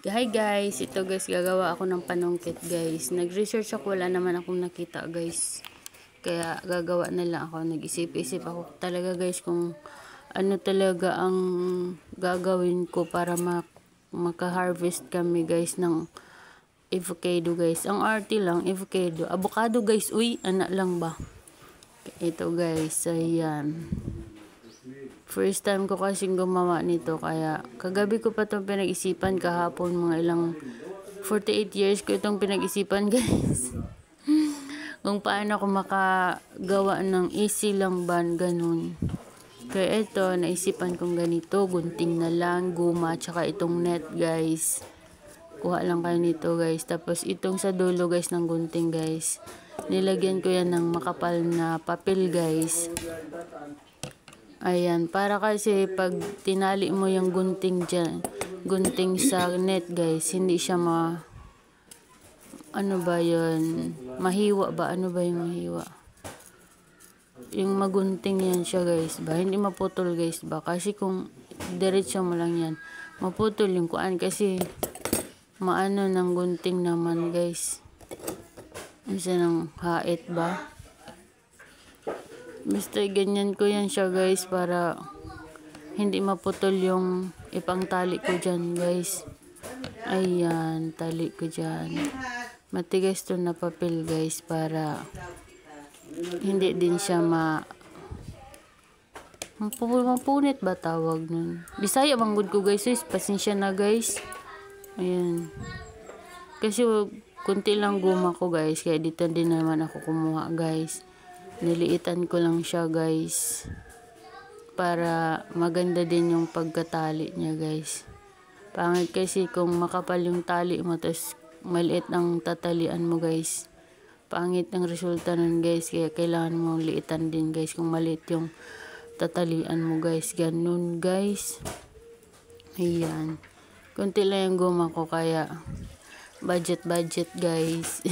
Hi guys, ito guys, gagawa ako ng panungkit guys. Nag-research ako, wala naman akong nakita guys. Kaya gagawa na lang ako, nag-isip-isip ako talaga guys kung ano talaga ang gagawin ko para maka-harvest kami guys ng avocado guys. Ang arty lang, avocado. Avocado guys, uy, anak lang ba? Ito guys, ayan. First time ko kasing gumawa nito, kaya kagabi ko pa itong pinag-isipan, kahapon mga ilang 48 years ko itong pinag-isipan guys. Kung paano ako makagawa ng easy lang ban, ganun. Kaya ito, naisipan kong ganito, gunting na lang, guma, tsaka itong net guys. Kuha lang kayo nito guys. Tapos itong sa dulo guys ng gunting guys, nilagyan ko yan ng makapal na papel guys. Ayan, para kasi pag tinali mo yung gunting dyan, gunting sa net guys, hindi siya ano ba yun, mahiwa ba? Ano ba yung mahiwa? Yung magunting yan siya guys ba, hindi maputol guys ba? Kasi kung diretso mo lang yan, maputol yung kuan kasi maano ng gunting naman guys. Isa ng hait ba? Basta ganyan ko yan siya guys para hindi maputol yung ipang tali ko dyan guys. Ayan, tali ko dyan. Matigas to na papel guys para hindi din siya mapunit ba tawag nun. Bisaya manggod ko guys, pasensya na guys. Ayan. Kasi kunti lang guma ko guys, kaya dito din naman ako kumuha guys. Niliitan ko lang siya guys para maganda din yung pagkatali niya guys. Pangit kasi kung makapal yung tali mo tapos maliit ang tatalian mo guys, pangit ang resulta nun guys. Kaya kailangan mo liitan din guys kung maliit yung tatalian mo guys. Ganun guys. Ayan, kunti lang yung guma ko kaya budget guys.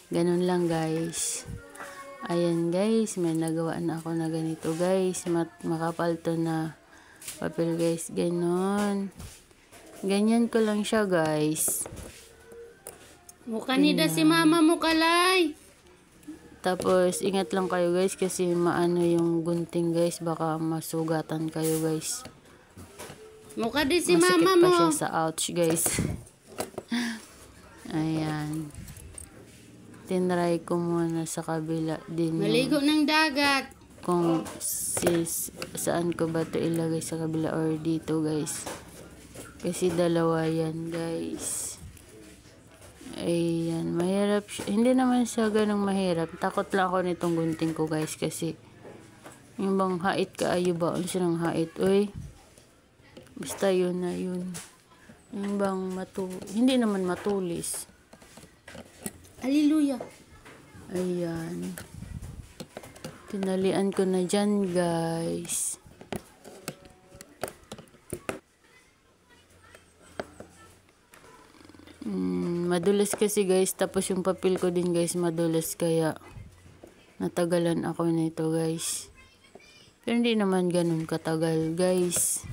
Ganun lang guys. Ayan guys, may nagawa na ako na ganito guys. Makapal to na papel guys. Ganon. Ganyan ko lang siya guys. Mukha nida si mama mo kalay. Tapos ingat lang kayo guys kasi maano yung gunting guys. Baka masugatan kayo guys. Mukha di si mama Masakit mo. pa siya sa ouch guys. Ayan. Tinry ko muna sa kabila din. Maligo ng dagat. Kung saan ko ba ito ilagay, sa kabila or dito guys. Kasi dalawa yan guys. Ayan, mahirap siya. Hindi naman siya ganong mahirap. Takot lang ako nitong gunting ko guys kasi yung bang hait kaayo ba? Ano siya ng hait? Uy, basta yun na yun. Yung bang hindi naman matulis. Hallelujah. Ayan. Tinalian ko na dyan, guys. Madulas kasi, guys. Tapos yung papel ko din, guys, madulas. Kaya, natagalan ako nito, guys. Pero hindi naman ganun katagal, guys.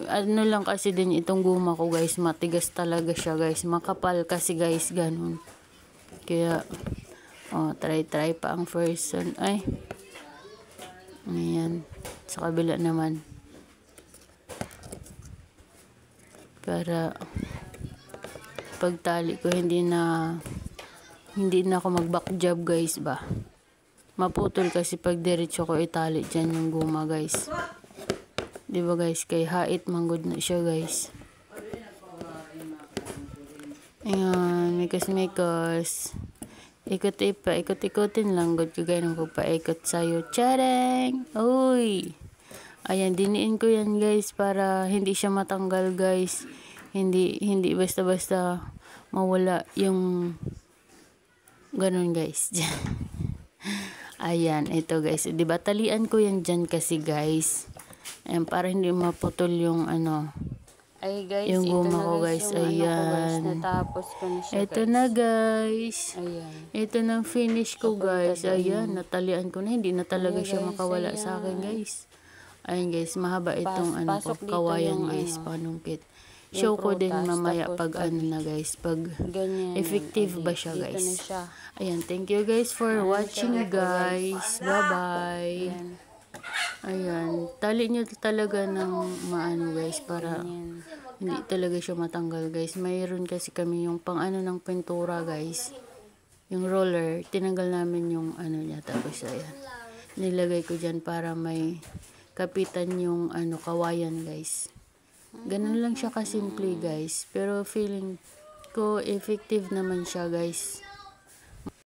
Ano lang kasi din itong guma ko, guys. Matigas talaga siya, guys. Makapal kasi, guys. Ganun. Kaya, try pa ang first one. Ay, ayan, sa kabila naman. Para, pagtali ko, hindi na ako mag-back job, guys, ba? Maputol kasi pag diretso ko itali dyan yung guma, guys. Diba, guys? Kay hait, manggod na siya, guys. Ayan, mikos. Ikot-ikotin lang. God ko ganun ko paikot sa'yo. Tadang! Uy! Ayan, diniin ko yan guys para hindi siya matanggal guys. Hindi basta-basta mawala yung ganun guys. Ayan, ito guys. Diba, talian ko yan dyan kasi guys. Ayan, para hindi maputol yung ano. Ay guys, yung guma ko guys, guys, yung ayan. ano ko guys, natapos ko na siya Ito guys. na guys. Ayan. Ito na finish ko guys. Ayan, natalian ko na. Hindi na talaga Ayan, siya guys, makawala ayan. sa akin guys. Ayan guys, mahaba itong Pasok dito kawayan yung guys, ano. panungkit. show ko din prutas, mamaya tapos pag ano na guys, pag ganyan. effective O, ba siya dito guys. na siya. Ayan, thank you guys for watching guys. Bye-bye. Ayan. Ayan, tali nyo talaga ng maano guys para Ayan. hindi talaga siya matanggal guys. Mayroon kasi kami yung pang ano ng pintura guys. Yung roller, tinanggal namin yung ano niya. Tapos ayan, nilagay ko dyan para may kapitan yung ano kawayan guys. Ganun lang siya kasimple guys. Pero feeling ko effective naman siya guys.